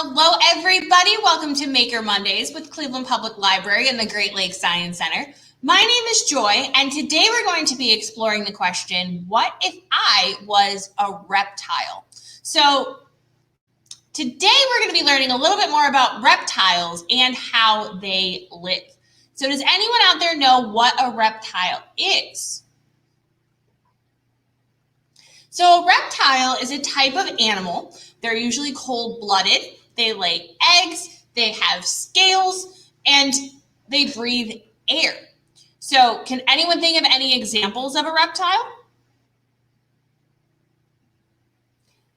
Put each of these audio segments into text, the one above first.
Hello, everybody. Welcome to Maker Mondays with Cleveland Public Library and the Great Lakes Science Center. My name is Joy, and today we're going to be exploring the question, what if I was a reptile? So today we're going to be learning a little bit more about reptiles and how they live. So does anyone out there know what a reptile is? So a reptile is a type of animal. They're usually cold-blooded. They lay eggs, they have scales, and they breathe air. So can anyone think of any examples of a reptile?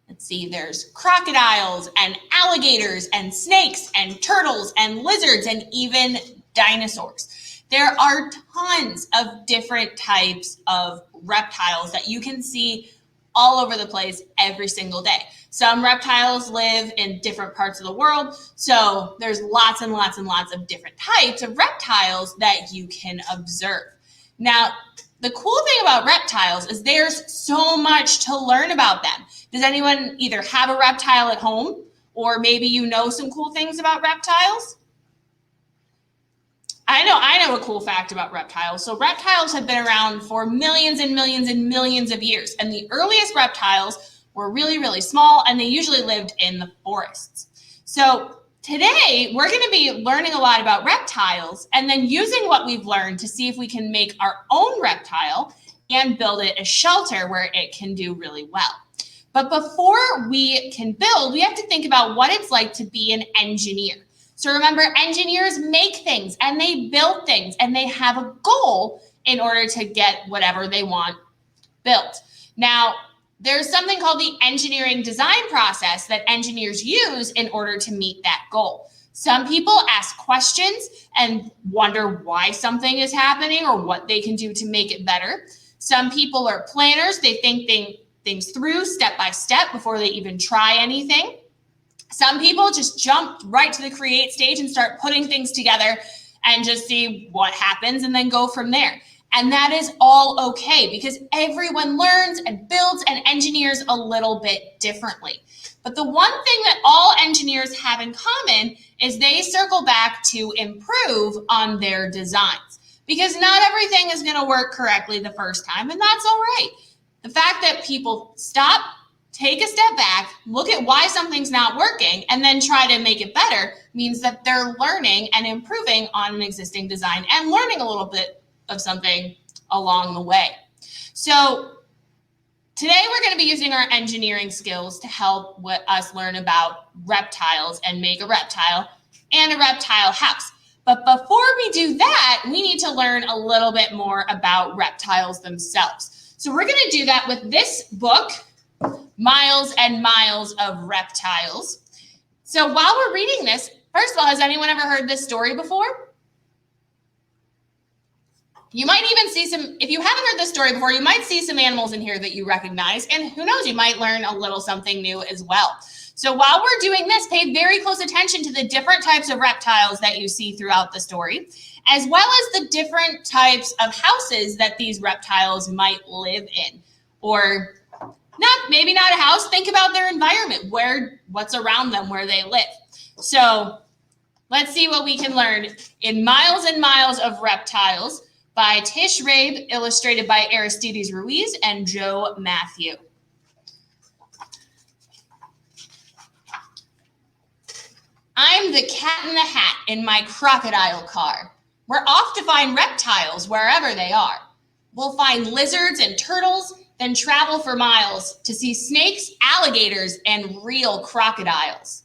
Let's see, there's crocodiles and alligators and snakes and turtles and lizards and even dinosaurs. There are tons of different types of reptiles that you can see all over the place every single day. Some reptiles live in different parts of the world, so there's lots and lots and lots of different types of reptiles that you can observe. Now, the cool thing about reptiles is there's so much to learn about them. Does anyone either have a reptile at home, or maybe you know some cool things about reptiles? I know a cool fact about reptiles. So reptiles have been around for millions and millions and millions of years. And the earliest reptiles were really, really small, and they usually lived in the forests. So today we're going to be learning a lot about reptiles and then using what we've learned to see if we can make our own reptile and build it a shelter where it can do really well. But before we can build, we have to think about what it's like to be an engineer. So remember, engineers make things and they build things and they have a goal in order to get whatever they want built. Now, there's something called the engineering design process that engineers use in order to meet that goal. Some people ask questions and wonder why something is happening or what they can do to make it better. Some people are planners. They think things through step by step before they even try anything. Some people just jump right to the create stage and start putting things together and just see what happens and then go from there. And that is all okay because everyone learns and builds and engineers a little bit differently. But the one thing that all engineers have in common is they circle back to improve on their designs because not everything is going to work correctly the first time, and that's all right. The fact that people stop, take a step back, look at why something's not working, and then try to make it better means that they're learning and improving on an existing design and learning a little bit of something along the way. So today we're going to be using our engineering skills to help us learn about reptiles and make a reptile and a reptile house. But before we do that, we need to learn a little bit more about reptiles themselves. So we're going to do that with this book, Miles and Miles of Reptiles. So while we're reading this, first of all, has anyone ever heard this story before? You might even see if you haven't heard this story before, you might see some animals in here that you recognize, and who knows, you might learn a little something new as well. So while we're doing this, pay very close attention to the different types of reptiles that you see throughout the story, as well as the different types of houses that these reptiles might live in, or maybe not a house. Think about their environment, what's around them, where they live. So let's see what we can learn in Miles and Miles of Reptiles by Tish Rabe, illustrated by Aristides Ruiz and Joe Matthew. I'm the cat in the hat in my crocodile car. We're off to find reptiles wherever they are. We'll find lizards and turtles, then travel for miles to see snakes, alligators, and real crocodiles.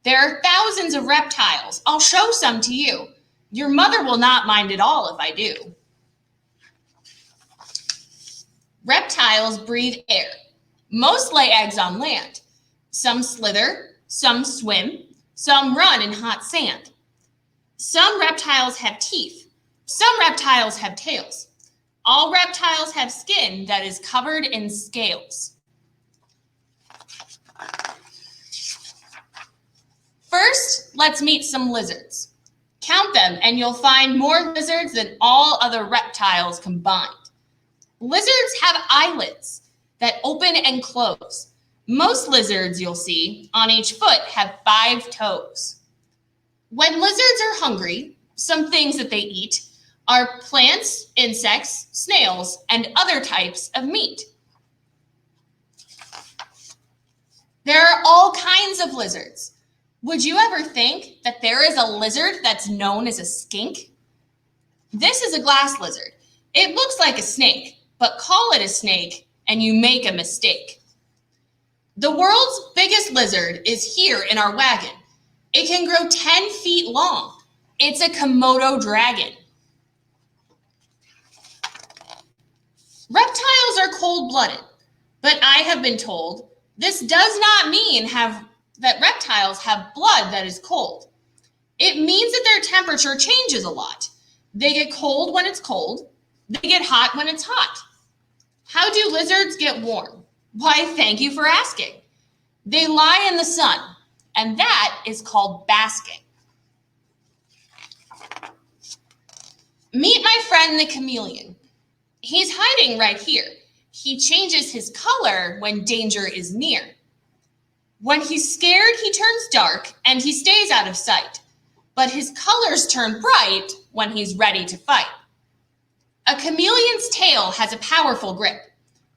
There are thousands of reptiles. I'll show some to you. Your mother will not mind at all if I do. Reptiles breathe air. Most lay eggs on land. Some slither, some swim, some run in hot sand. Some reptiles have teeth. Some reptiles have tails. All reptiles have skin that is covered in scales. First, let's meet some lizards. Count them and you'll find more lizards than all other reptiles combined. Lizards have eyelids that open and close. Most lizards you'll see on each foot have 5 toes. When lizards are hungry, some things that they eat are plants, insects, snails, and other types of meat. There are all kinds of lizards. Would you ever think that there is a lizard that's known as a skink? This is a glass lizard. It looks like a snake, but call it a snake and you make a mistake. The world's biggest lizard is here in our wagon. It can grow 10 feet long. It's a Komodo dragon. Reptiles are cold-blooded, but I have been told this does not mean that reptiles have blood that is cold. It means that their temperature changes a lot. They get cold when it's cold. They get hot when it's hot. How do lizards get warm? Why, thank you for asking. They lie in the sun, and that is called basking. Meet my friend the chameleon. He's hiding right here. He changes his color when danger is near. When he's scared, he turns dark and he stays out of sight. But his colors turn bright when he's ready to fight. A chameleon's tail has a powerful grip.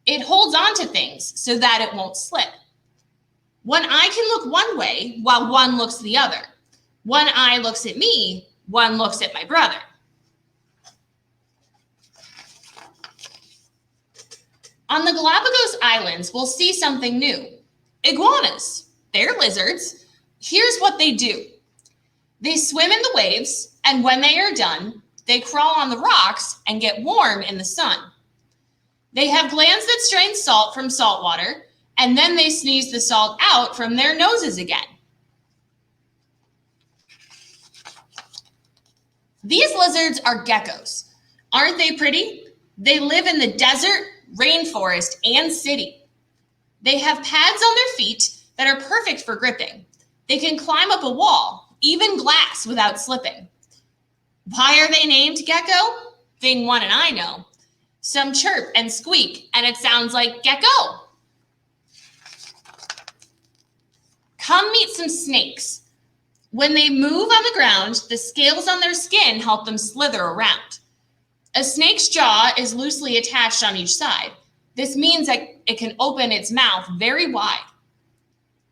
It holds on to things so that it won't slip. One eye can look one way while one looks the other. One eye looks at me, one looks at my brother. On the Galapagos Islands, we'll see something new. Iguanas. They're lizards. Here's what they do. They swim in the waves, and when they are done, they crawl on the rocks and get warm in the sun. They have glands that strain salt from salt water, and then they sneeze the salt out from their noses again. These lizards are geckos. Aren't they pretty? They live in the desert, rainforest, and city. They have pads on their feet that are perfect for gripping. They can climb up a wall, even glass, without slipping. Why are they named gecko? Thing one and I know. Some chirp and squeak, and it sounds like gecko. Come meet some snakes. When they move on the ground, the scales on their skin help them slither around. A snake's jaw is loosely attached on each side. This means that it can open its mouth very wide.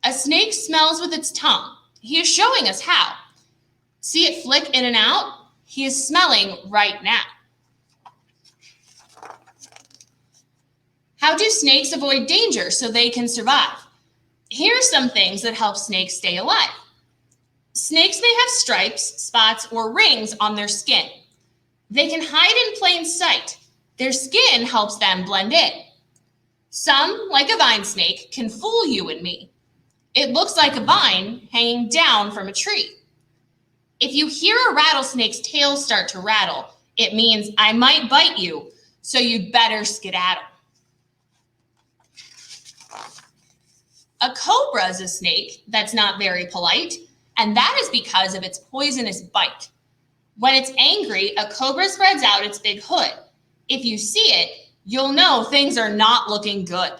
A snake smells with its tongue. He is showing us how. See it flick in and out? He is smelling right now. How do snakes avoid danger so they can survive? Here are some things that help snakes stay alive. Snakes may have stripes, spots, or rings on their skin. They can hide in plain sight. Their skin helps them blend in. Some, like a vine snake, can fool you and me. It looks like a vine hanging down from a tree. If you hear a rattlesnake's tail start to rattle, it means I might bite you, so you'd better skedaddle. A cobra is a snake that's not very polite, and that is because of its poisonous bite. When it's angry, a cobra spreads out its big hood. If you see it, you'll know things are not looking good.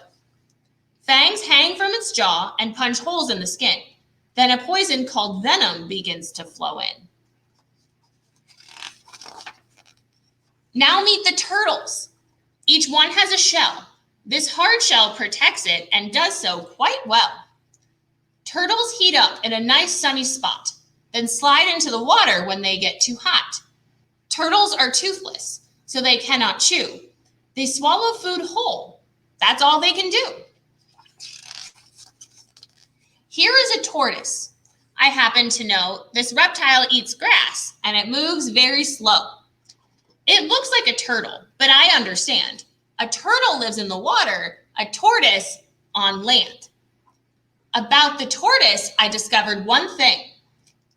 Fangs hang from its jaw and punch holes in the skin. Then a poison called venom begins to flow in. Now meet the turtles. Each one has a shell. This hard shell protects it and does so quite well. Turtles heat up in a nice sunny spot, then slide into the water when they get too hot. Turtles are toothless, so they cannot chew. They swallow food whole. That's all they can do. Here is a tortoise. I happen to know this reptile eats grass and it moves very slow. It looks like a turtle, but I understand. A turtle lives in the water, a tortoise on land. About the tortoise, I discovered one thing.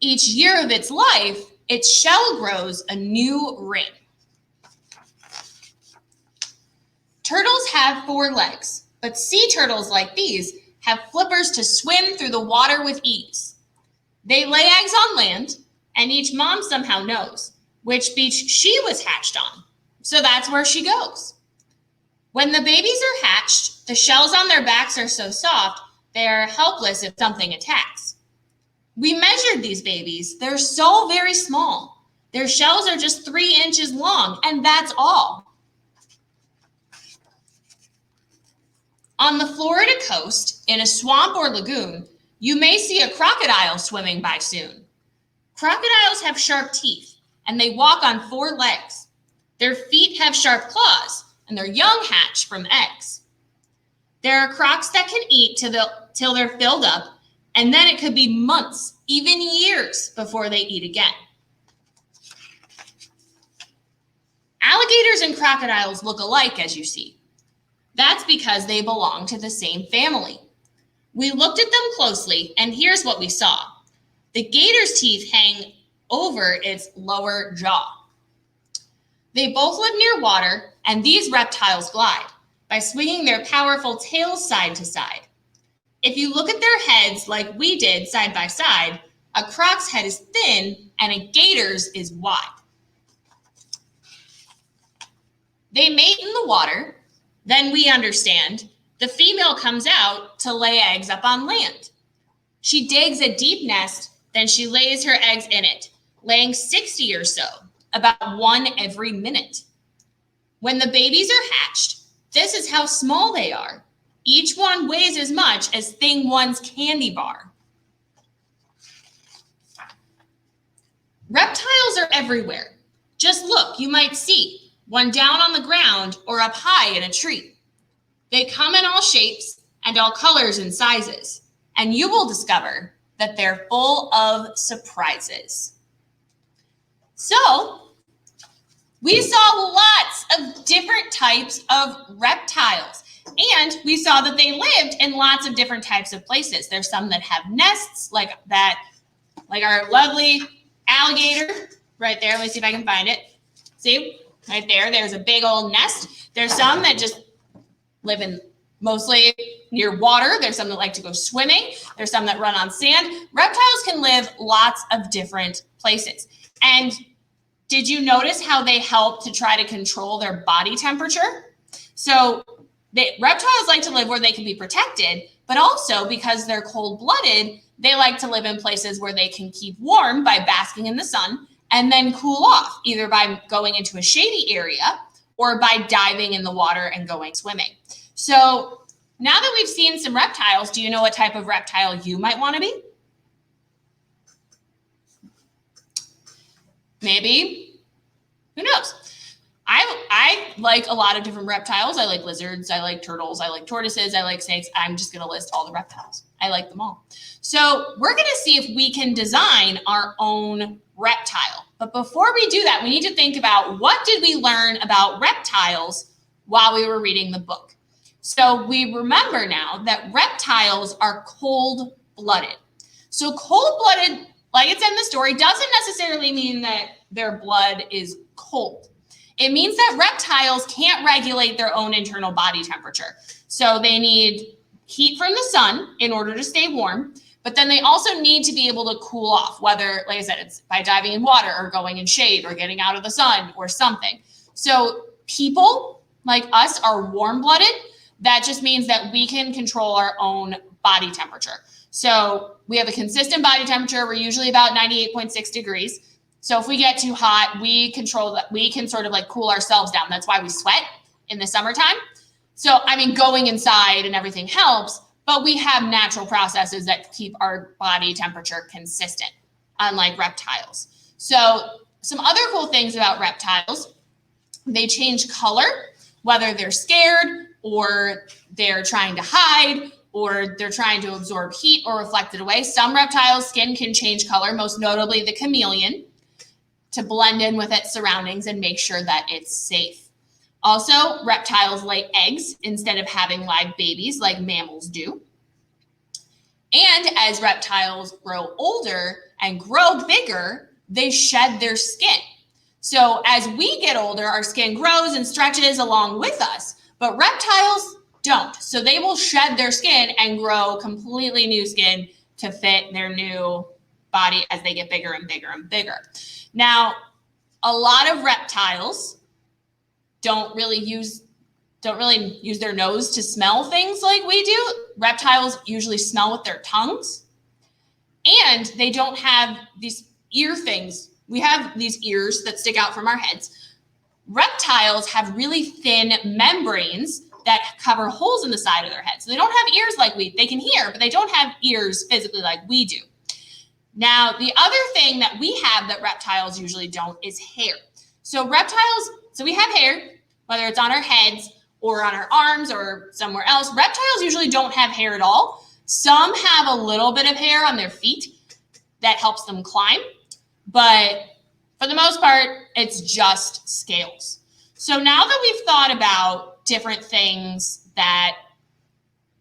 Each year of its life, its shell grows a new ring. Turtles have 4 legs, but sea turtles like these have flippers to swim through the water with ease. They lay eggs on land, and each mom somehow knows which beach she was hatched on, so that's where she goes. When the babies are hatched, the shells on their backs are so soft, they're helpless if something attacks. We measured these babies. They're so very small. Their shells are just 3 inches long, and that's all. On the Florida coast, in a swamp or lagoon, you may see a crocodile swimming by soon. Crocodiles have sharp teeth, and they walk on 4 legs. Their feet have sharp claws, and their young hatch from eggs. There are crocs that can eat till they're filled up, and then it could be months, even years, before they eat again. Alligators and crocodiles look alike, as you see. That's because they belong to the same family. We looked at them closely, and here's what we saw. The gator's teeth hang over its lower jaw. They both live near water, and these reptiles glide by swinging their powerful tails side to side. If you look at their heads like we did side by side, a croc's head is thin and a gator's is wide. They mate in the water. Then we understand the female comes out to lay eggs up on land. She digs a deep nest, then she lays her eggs in it, laying 60 or so, about 1 every minute. When the babies are hatched, this is how small they are. Each one weighs as much as Thing 1's candy bar. Reptiles are everywhere. Just look, you might see one down on the ground or up high in a tree. They come in all shapes and all colors and sizes, and you will discover that they're full of surprises. So, we saw lots of different types of reptiles, and we saw that they lived in lots of different types of places. There's some that have nests like that, like our lovely alligator right there. Let me see if I can find it. See? Right there, there's a big old nest. There's some that just live in mostly near water. There's some that like to go swimming. There's some that run on sand. Reptiles can live lots of different places. And did you notice how they help to try to control their body temperature? So reptiles like to live where they can be protected, but also because they're cold-blooded, they like to live in places where they can keep warm by basking in the sun and then cool off, either by going into a shady area or by diving in the water and going swimming. So now that we've seen some reptiles, do you know what type of reptile you might want to be? Maybe, who knows? I like a lot of different reptiles. I like lizards, I like turtles, I like tortoises, I like snakes. I'm just gonna list all the reptiles. I like them all. So we're gonna see if we can design our own reptile. But before we do that, we need to think about what did we learn about reptiles while we were reading the book. So we remember now that reptiles are cold-blooded. So cold-blooded, like it's in the story, doesn't necessarily mean that their blood is cold. It means that reptiles can't regulate their own internal body temperature. So they need heat from the sun in order to stay warm, but then they also need to be able to cool off, whether, like I said, it's by diving in water or going in shade or getting out of the sun or something. So people like us are warm-blooded. That just means that we can control our own body temperature. So we have a consistent body temperature. We're usually about 98.6 degrees. So if we get too hot, we control that. We can sort of like cool ourselves down. That's why we sweat in the summertime. So, I mean, going inside and everything helps, but we have natural processes that keep our body temperature consistent, unlike reptiles. So some other cool things about reptiles, they change color, whether they're scared or they're trying to hide or they're trying to absorb heat or reflect it away. Some reptiles' skin can change color, most notably the chameleon, to blend in with its surroundings and make sure that it's safe. Also, reptiles lay eggs instead of having live babies like mammals do. And as reptiles grow older and grow bigger, they shed their skin. So as we get older, our skin grows and stretches along with us, but reptiles don't. So they will shed their skin and grow completely new skin to fit their new body as they get bigger and bigger and bigger. Now, a lot of reptiles don't really use their nose to smell things like we do. reptiles usually smell with their tongues, and they don't have these ear things. We have these ears that stick out from our heads. Reptiles have really thin membranes that cover holes in the side of their head. So they don't have ears like we. They can hear, but they don't have ears physically like we do. Now, the other thing that we have that reptiles usually don't is hair. So we have hair, whether it's on our heads or on our arms or somewhere else. Reptiles usually don't have hair at all. Some have a little bit of hair on their feet that helps them climb, but for the most part, it's just scales. So now that we've thought about different things that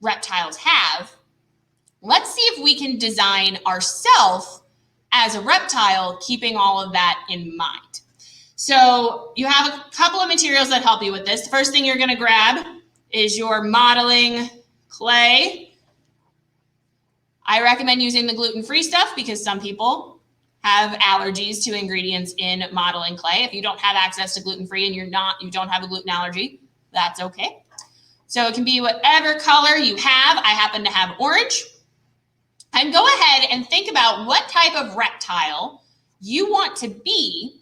reptiles have, let's see if we can design ourselves as a reptile, keeping all of that in mind. So you have a couple of materials that help you with this. The first thing you're going to grab is your modeling clay. I recommend using the gluten-free stuff because some people have allergies to ingredients in modeling clay. If you don't have access to gluten-free and you don't have a gluten allergy, that's okay. So it can be whatever color you have. I happen to have orange. And go ahead and think about what type of reptile you want to be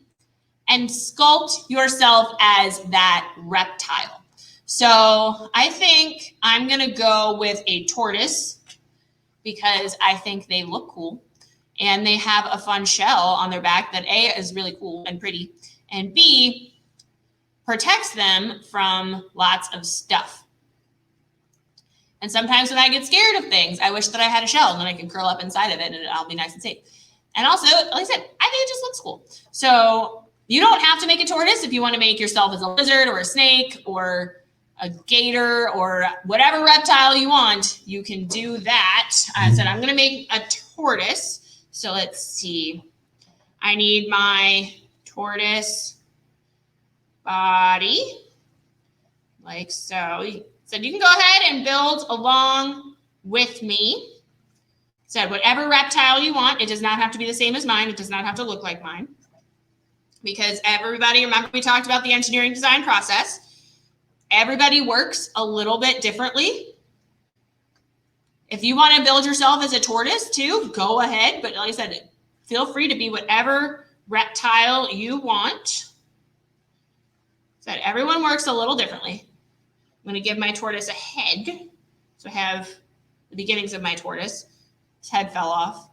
and sculpt yourself as that reptile. So I think I'm going to go with a tortoise because I think they look cool and they have a fun shell on their back that A, is really cool and pretty, and B, protects them from lots of stuff. And sometimes when I get scared of things, I wish that I had a shell and then I can curl up inside of it and I'll be nice and safe. And also, like I said, I think it just looks cool. So you don't have to make a tortoise if you want to make yourself as a lizard or a snake or a gator or whatever reptile you want, you can do that. I said I'm going to make a tortoise. So let's see. I need my tortoise body like so. So you can go ahead and build along with me. Said whatever reptile you want. It does not have to be the same as mine. It does not have to look like mine. Because everybody, remember we talked about the engineering design process. Everybody works a little bit differently. If you want to build yourself as a tortoise too, go ahead. But like I said, feel free to be whatever reptile you want. Said everyone works a little differently. I'm going to give my tortoise a head. So I have the beginnings of my tortoise. His head fell off.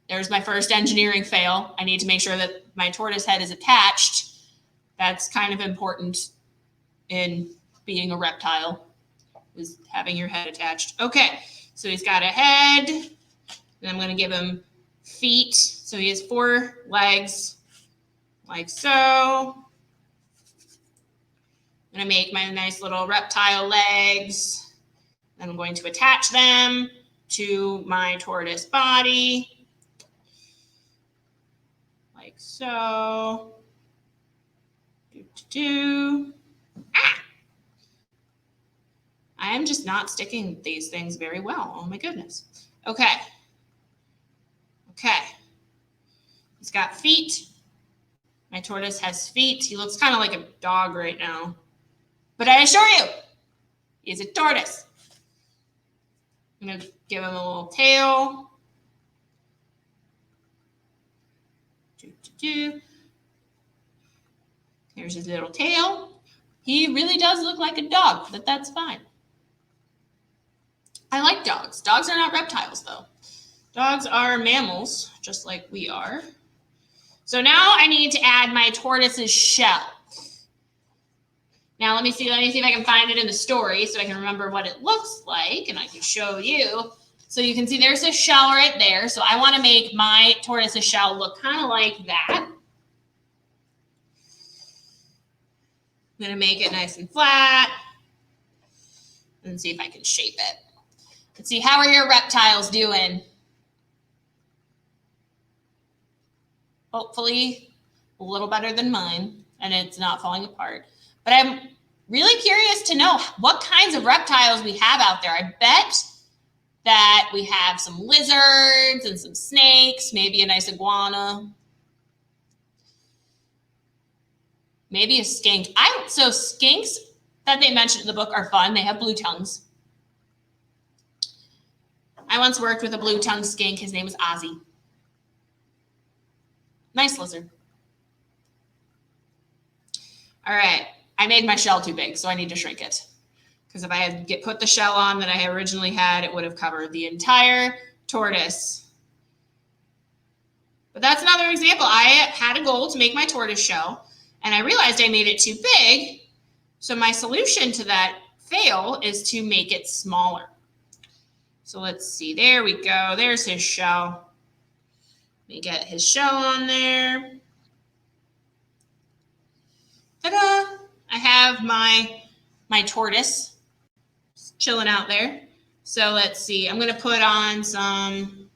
There's my first engineering fail. I need to make sure that my tortoise head is attached. That's kind of important in being a reptile, is having your head attached. Okay, so he's got a head. And I'm going to give him feet. So he has 4 legs, like so. I'm going to make my nice little reptile legs. Then I'm going to attach them to my tortoise body, like so. Ah! I am just not sticking these things very well. Oh my goodness. Okay. He's got feet. My tortoise has feet. He looks kind of like a dog right now. But I assure you, he's a tortoise. I'm going to give him a little tail. Here's his little tail. He really does look like a dog, but that's fine. I like dogs. Dogs are not reptiles, though. Dogs are mammals, just like we are. So now I need to add my tortoise's shell. Now let me see if I can find it in the story so I can remember what it looks like and I can show you. So you can see there's a shell right there. So I want to make my tortoise's shell look kind of like that. I'm going to make it nice and flat and see if I can shape it. Let's see, how are your reptiles doing? Hopefully a little better than mine and it's not falling apart. But I'm really curious to know what kinds of reptiles we have out there. I bet that we have some lizards and some snakes, maybe a nice iguana. Maybe a skink. So skinks that they mentioned in the book are fun. They have blue tongues. I once worked with a blue-tongued skink. His name was Ozzy. Nice lizard. All right, I made my shell too big, so I need to shrink it. Because if I had put the shell on that I originally had, it would have covered the entire tortoise. But that's another example. I had a goal to make my tortoise shell, and I realized I made it too big. So my solution to that fail is to make it smaller. So let's see. There we go. There's his shell. Let me get his shell on there. Ta-da! I have my tortoise chilling out there. So let's see. I'm going to put on some.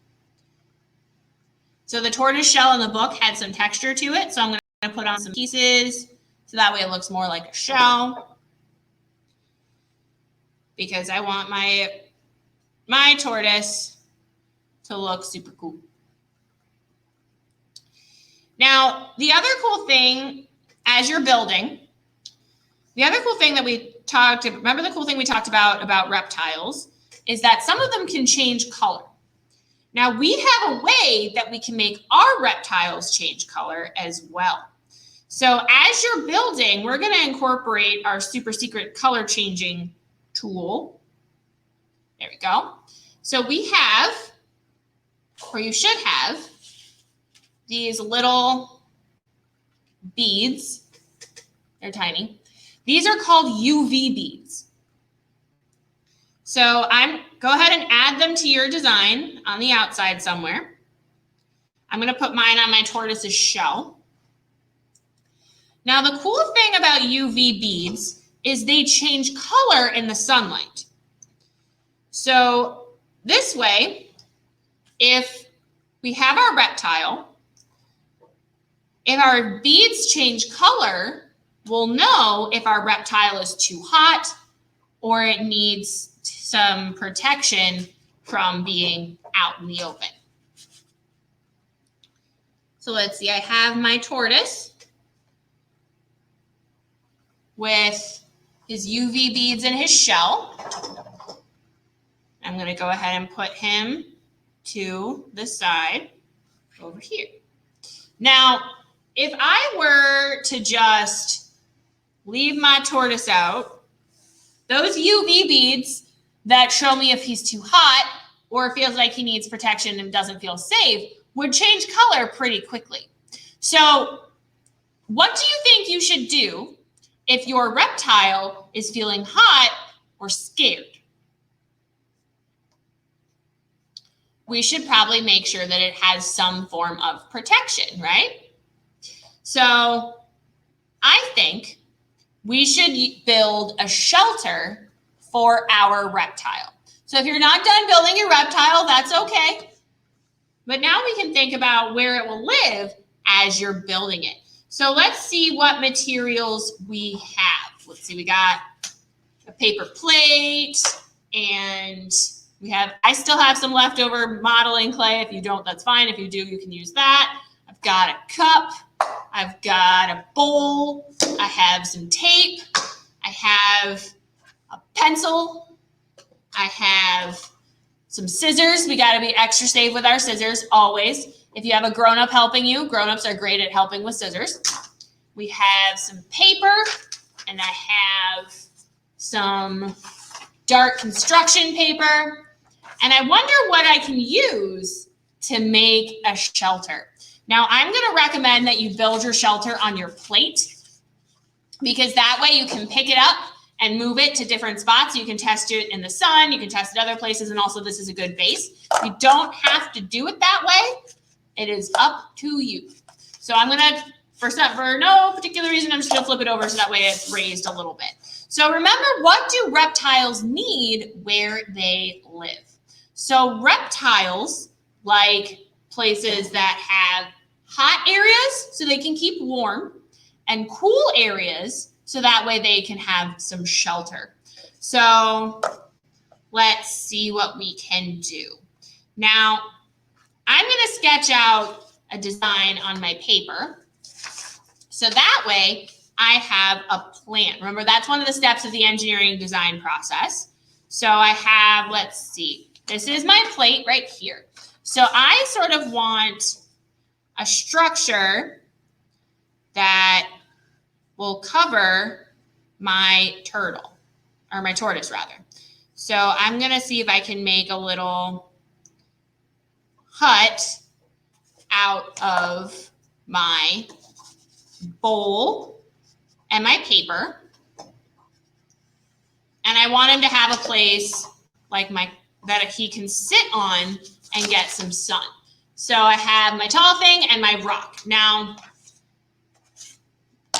So the tortoise shell in the book had some texture to it. So I'm going to put on some pieces. So that way it looks more like a shell. Because I want my tortoise to look super cool. Now, the other cool thing as you're building, the other cool thing that we talked about, remember the cool thing we talked about reptiles, is that some of them can change color. Now, we have a way that we can make our reptiles change color as well. So as you're building, we're going to incorporate our super secret color changing tool. There we go. So we have, or you should have, these little beads. They're tiny. These are called UV beads. So go ahead and add them to your design on the outside somewhere. I'm going to put mine on my tortoise's shell. Now, the cool thing about UV beads is they change color in the sunlight. So this way, if we have our reptile, if our beads change color, we'll know if our reptile is too hot or it needs some protection from being out in the open. So let's see, I have my tortoise with his UV beads in his shell. I'm going to go ahead and put him to the side over here. Now, if I were to just leave my tortoise out, those UV beads that show me if he's too hot or feels like he needs protection and doesn't feel safe would change color pretty quickly. So what do you think you should do if your reptile is feeling hot or scared? We should probably make sure that it has some form of protection, right? So I think we should build a shelter for our reptile. So if you're not done building your reptile, that's okay. But now we can think about where it will live as you're building it. So let's see what materials we have. Let's see, we got a paper plate, and I still have some leftover modeling clay. If you don't, that's fine. If you do, you can use that. I've got a cup. I've got a bowl. I have some tape. I have a pencil. I have some scissors. We got to be extra safe with our scissors always. If you have a grown-up helping you, grown-ups are great at helping with scissors. We have some paper, and I have some dark construction paper. And I wonder what I can use to make a shelter. Now, I'm going to recommend that you build your shelter on your plate, because that way you can pick it up and move it to different spots. You can test it in the sun. You can test it other places. And also, this is a good base. You don't have to do it that way. It is up to you. So I'm going to, for no particular reason, I'm just going to flip it over so that way it's raised a little bit. So remember, what do reptiles need where they live? So reptiles like places that have hot areas so they can keep warm, and cool areas so that way they can have some shelter. So let's see what we can do. Now, I'm going to sketch out a design on my paper. So that way I have a plan. Remember, that's one of the steps of the engineering design process. So I have, let's see, This is my plate right here. So I sort of want a structure that will cover my turtle, or my tortoise rather. So I'm gonna see if I can make a little hut out of my bowl and my paper. And I want him to have a place like that he can sit on and get some sun. So I have my tall thing and my rock. Now,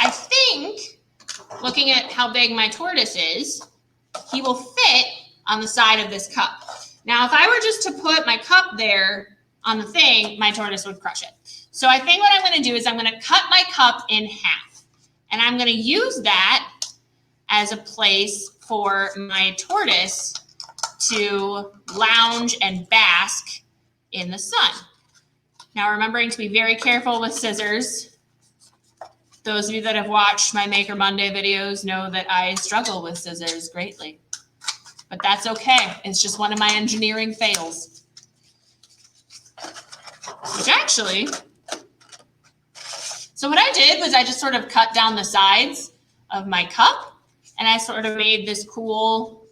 I think, looking at how big my tortoise is, he will fit on the side of this cup. Now, if I were just to put my cup there on the thing, my tortoise would crush it. So I think what I'm going to do is I'm going to cut my cup in half. And I'm going to use that as a place for my tortoise to lounge and bask in the sun. Now, remembering to be very careful with scissors. Those of you that have watched my Maker Monday videos know that I struggle with scissors greatly. But that's okay. It's just one of my engineering fails. Which actually, so what I did was I just sort of cut down the sides of my cup and I sort of made this cool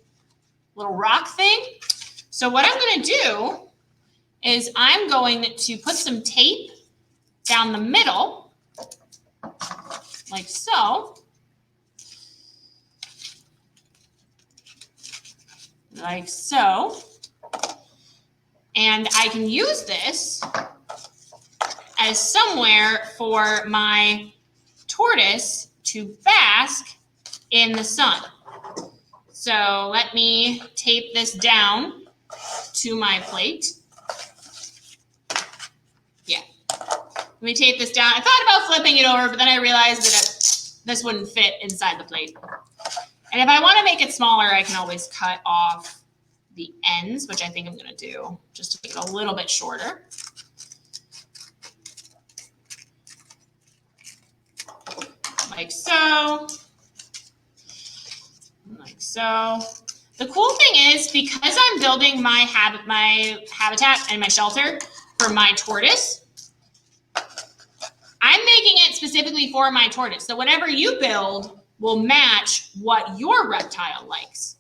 little rock thing. So what I'm going to do is I'm going to put some tape down the middle, like so. Like so. And I can use this as somewhere for my tortoise to bask in the sun. So let me tape this down to my plate. Yeah. Let me tape this down. I thought about flipping it over, but then I realized that this wouldn't fit inside the plate. And if I want to make it smaller, I can always cut off the ends, which I think I'm going to do just to make it a little bit shorter. Like so. Like so. The cool thing is, because I'm building my habitat and my shelter for my tortoise, I'm making it specifically for my tortoise. So whatever you build will match what your reptile likes.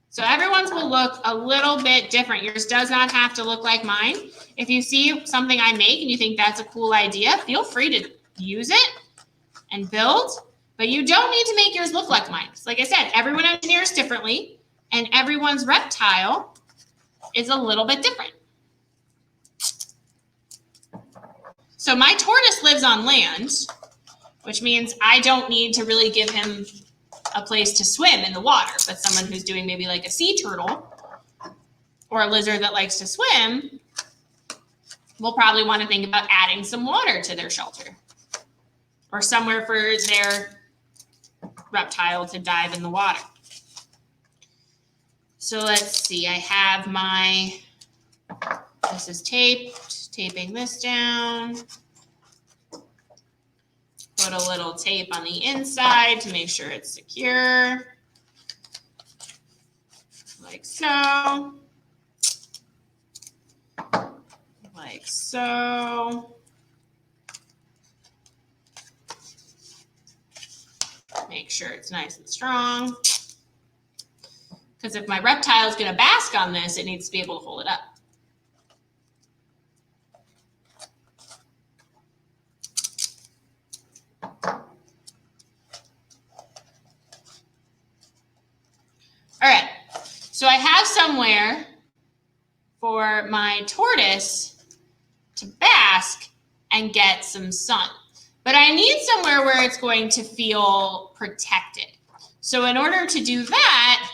So everyone's will look a little bit different. Yours does not have to look like mine. If you see something I make and you think that's a cool idea, feel free to use it and build, but you don't need to make yours look like mine. Like I said, everyone engineers differently, and everyone's reptile is a little bit different. So my tortoise lives on land, which means I don't need to really give him a place to swim in the water. But someone who's doing maybe like a sea turtle or a lizard that likes to swim will probably want to think about adding some water to their shelter or somewhere for their reptile to dive in the water. So let's see, I have my, this is taped, taping this down. Put a little tape on the inside to make sure it's secure. Like so. Like so. Make sure it's nice and strong. Because if my reptile is going to bask on this, it needs to be able to hold it up. All right, so I have somewhere for my tortoise to bask and get some sun. But I need somewhere where it's going to feel protected. So in order to do that,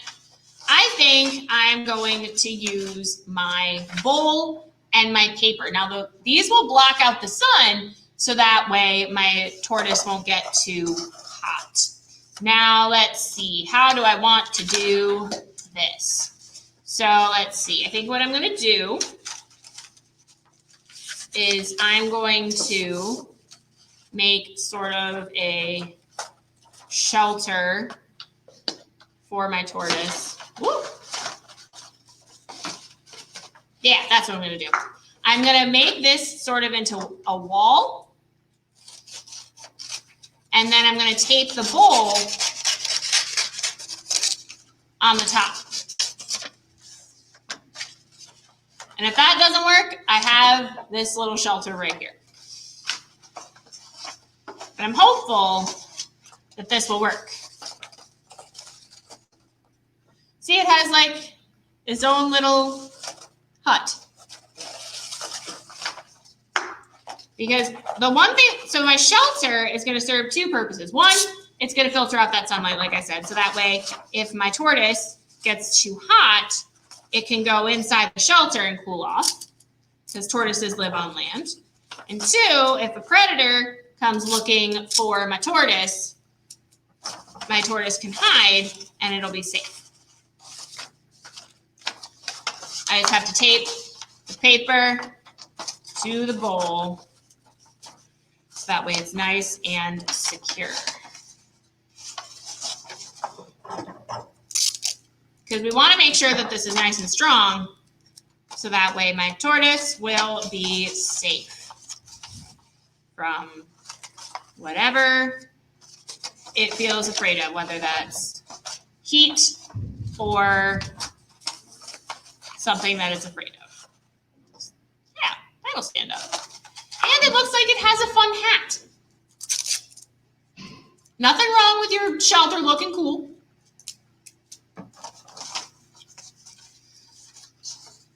I think I'm going to use my bowl and my paper. Now, these will block out the sun, so that way my tortoise won't get too hot. Now, let's see. How do I want to do this? So let's see. I think what I'm going to do is I'm going to make sort of a shelter for my tortoise. Woo! Yeah, that's what I'm going to do. I'm going to make this sort of into a wall. And then I'm going to tape the bowl on the top. And if that doesn't work, I have this little shelter right here. But I'm hopeful that this will work. See, it has like its own little hut. Because the one thing, so my shelter is going to serve two purposes. One, it's going to filter out that sunlight, like I said. So that way, if my tortoise gets too hot, it can go inside the shelter and cool off, because tortoises live on land. And two, if a predator comes looking for my tortoise can hide and it'll be safe. I just have to tape the paper to the bowl so that way it's nice and secure. Because we want to make sure that this is nice and strong so that way my tortoise will be safe from whatever it feels afraid of, whether that's heat or something that it's afraid of. Yeah, that'll stand up. And it looks like it has a fun hat. Nothing wrong with your shelter looking cool.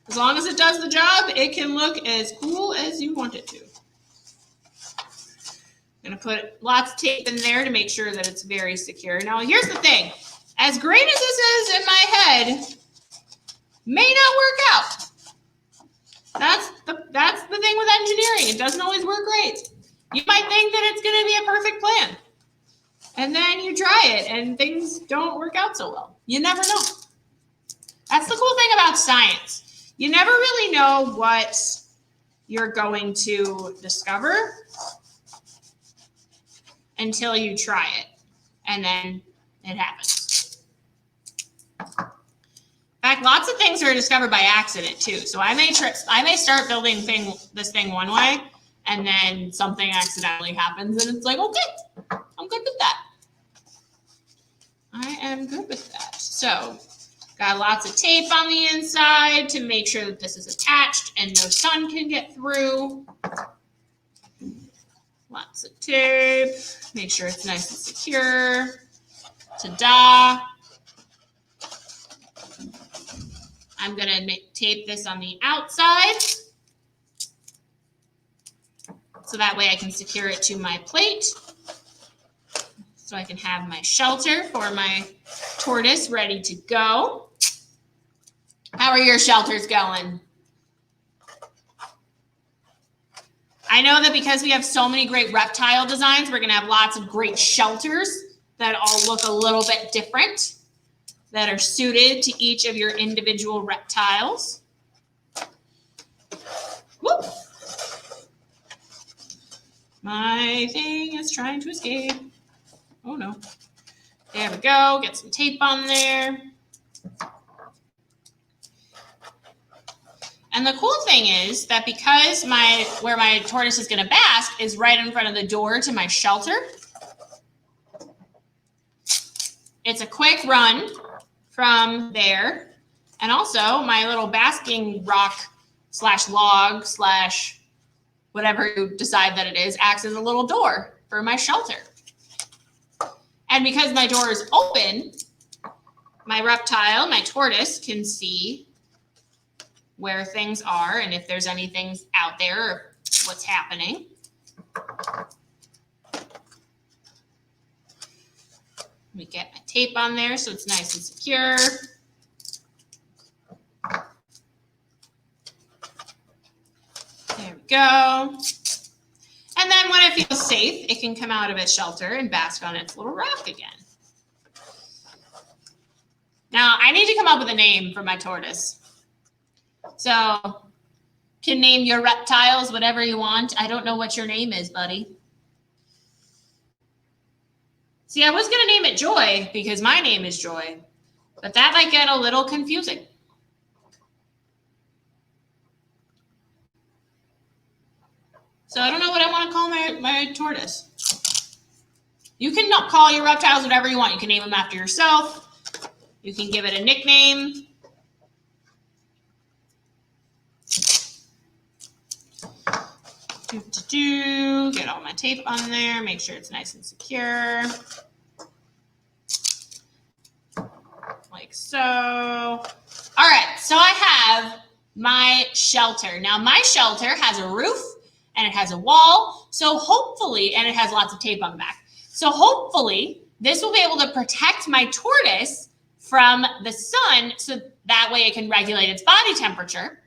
As long as it does the job, it can look as cool as you want it to. I'm going to put lots of tape in there to make sure that it's very secure. Now, here's the thing. As great as this is in my head, may not work out. That's the thing with engineering. It doesn't always work great. You might think that it's going to be a perfect plan. And then you try it and things don't work out so well. You never know. That's the cool thing about science. You never really know what you're going to discover until you try it. And then it happens. In fact, lots of things are discovered by accident too. So I may start building this thing one way, and then something accidentally happens, and it's like, okay, I'm good with that. I am good with that. So got lots of tape on the inside to make sure that this is attached and no sun can get through. Lots of tape. Make sure it's nice and secure. Ta-da. I'm going to tape this on the outside so that way I can secure it to my plate so I can have my shelter for my tortoise ready to go. How are your shelters going? I know that because we have so many great reptile designs, we're going to have lots of great shelters that all look a little bit different, that are suited to each of your individual reptiles. Whoop. My thing is trying to escape. Oh no. There we go. Get some tape on there. And the cool thing is that because where my tortoise is going to bask is right in front of the door to my shelter, it's a quick run from there. And also my little basking rock / log / whatever you decide that it is acts as a little door for my shelter. And because my door is open, my reptile, my tortoise, can see where things are and if there's anything out there or what's happening. Let me get my tape on there so it's nice and secure. There we go. And then when it feels safe, it can come out of its shelter and bask on its little rock again. Now, I need to come up with a name for my tortoise. So, can name your reptiles whatever you want. I don't know what your name is, buddy. See, I was going to name it Joy because my name is Joy, but that might get a little confusing. So I don't know what I want to call my tortoise. You can call your reptiles whatever you want. You can name them after yourself. You can give it a nickname. Get all my tape on there. Make sure it's nice and secure. Like so. All right, so I have my shelter. Now my shelter has a roof and it has a wall. So hopefully, and it has lots of tape on the back. So hopefully this will be able to protect my tortoise from the sun so that way it can regulate its body temperature.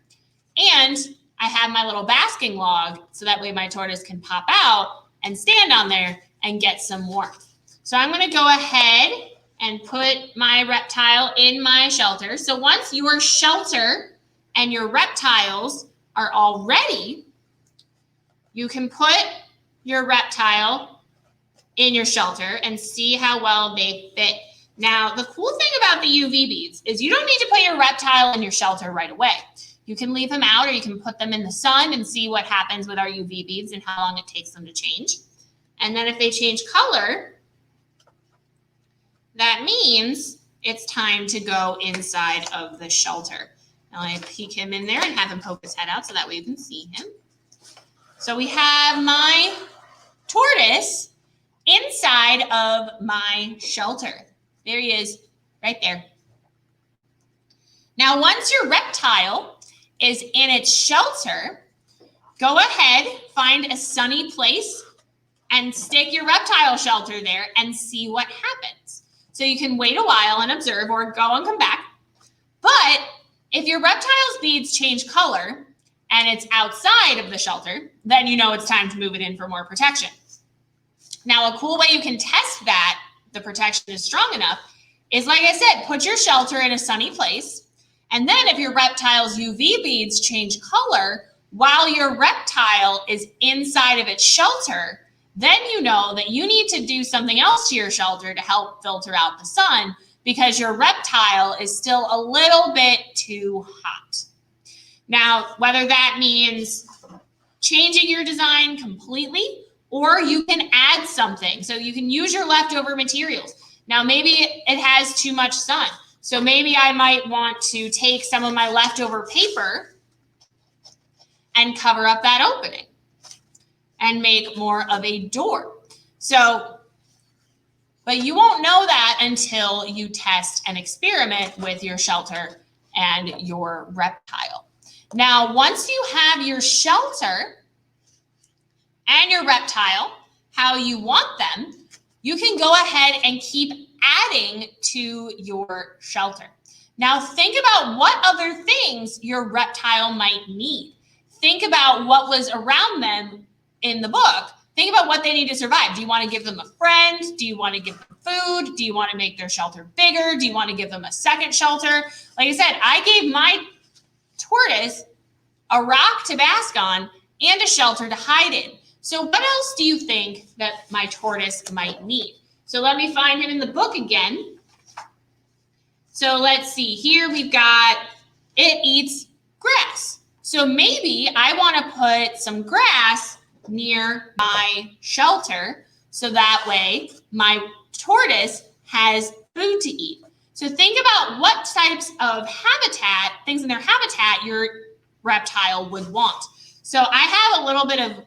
And I have my little basking log so that way my tortoise can pop out and stand on there and get some warmth. So I'm going to go ahead and put my reptile in my shelter. So once your shelter and your reptiles are all ready, you can put your reptile in your shelter and see how well they fit. Now, the cool thing about the UV beads is you don't need to put your reptile in your shelter right away. You can leave them out or you can put them in the sun and see what happens with our UV beads and how long it takes them to change. And then if they change color, that means it's time to go inside of the shelter. Now I peek him in there and have him poke his head out so that way you can see him. So we have my tortoise inside of my shelter. There he is, right there. Now, once your reptile is in its shelter, go ahead, find a sunny place and stick your reptile shelter there and see what happens. So you can wait a while and observe or go and come back. But if your reptile's beads change color and it's outside of the shelter, then you know it's time to move it in for more protection. Now, a cool way you can test that the protection is strong enough is, like I said, put your shelter in a sunny place. And then if your reptile's UV beads change color while your reptile is inside of its shelter, then you know that you need to do something else to your shelter to help filter out the sun because your reptile is still a little bit too hot. Now, whether that means changing your design completely or you can add something. So you can use your leftover materials. Now, maybe it has too much sun. So maybe I might want to take some of my leftover paper and cover up that opening and make more of a door. So, but you won't know that until you test and experiment with your shelter and your reptile. Now, once you have your shelter and your reptile, how you want them, you can go ahead and keep adding to your shelter. Now think about what other things your reptile might need. Think about what was around them in the book. Think about what they need to survive. Do you want to give them a friend? Do you want to give them food? Do you want to make their shelter bigger? Do you want to give them a second shelter? Like I said, I gave my tortoise a rock to bask on and a shelter to hide in. So what else do you think that my tortoise might need? So let me find him in the book again. So let's see, here we've got, it eats grass. So maybe I want to put some grass near my shelter so that way my tortoise has food to eat. So think about what types of habitat, things in their habitat your reptile would want. So I have a little bit of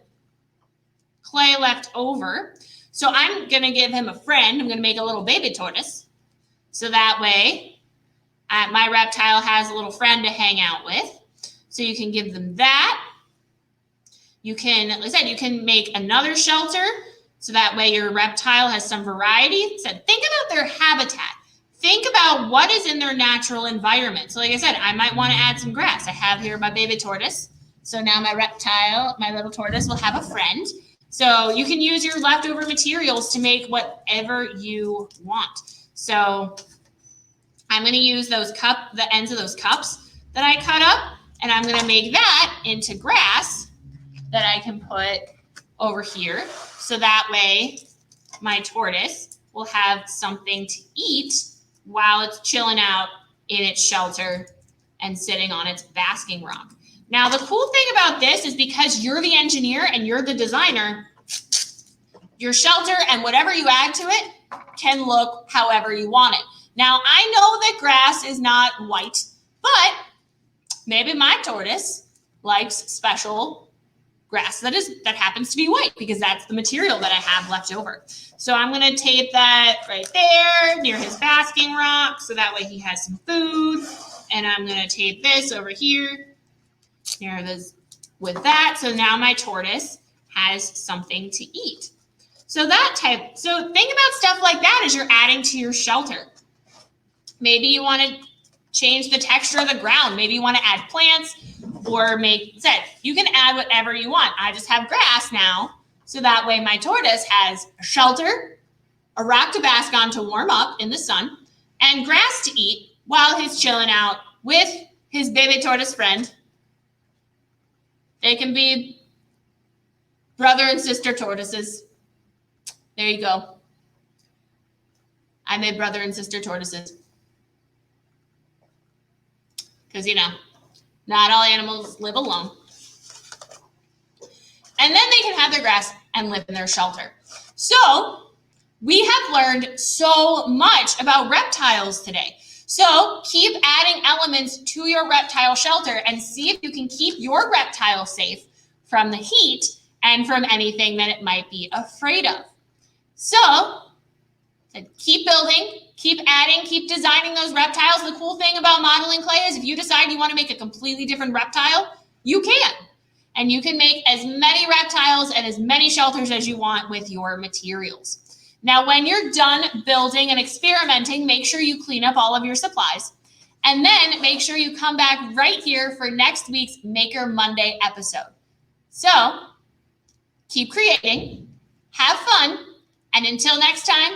clay left over. So I'm going to give him a friend. I'm going to make a little baby tortoise. So that way my reptile has a little friend to hang out with. So you can give them that. You can, like I said, you can make another shelter. So that way your reptile has some variety. So think about their habitat. Think about what is in their natural environment. So like I said, I might want to add some grass. I have here my baby tortoise. So now my reptile, my little tortoise will have a friend. So you can use your leftover materials to make whatever you want. So I'm going to use the ends of those cups that I cut up, and I'm going to make that into grass that I can put over here. So that way my tortoise will have something to eat while it's chilling out in its shelter and sitting on its basking rock. Now, the cool thing about this is because you're the engineer and you're the designer, your shelter and whatever you add to it can look however you want it. Now, I know that grass is not white, but maybe my tortoise likes special grass that happens to be white because that's the material that I have left over. So I'm going to tape that right there near his basking rock so that way he has some food. And I'm going to tape this over here near this with that. So now my tortoise has something to eat. So think about stuff like that as you're adding to your shelter. Maybe you want to change the texture of the ground. Maybe you want to add plants or you can add whatever you want. I just have grass now. So that way my tortoise has a shelter, a rock to bask on to warm up in the sun, and grass to eat while he's chilling out with his baby tortoise friend. They can be brother and sister tortoises. There you go. I made brother and sister tortoises. Because, not all animals live alone. And then they can have their grass and live in their shelter. So we have learned so much about reptiles today. So keep adding elements to your reptile shelter and see if you can keep your reptile safe from the heat and from anything that it might be afraid of. So keep building, keep adding, keep designing those reptiles. The cool thing about modeling clay is if you decide you want to make a completely different reptile, you can. And you can make as many reptiles and as many shelters as you want with your materials. Now, when you're done building and experimenting, make sure you clean up all of your supplies. And then make sure you come back right here for next week's Maker Monday episode. So keep creating, have fun, and until next time,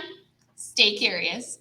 stay curious.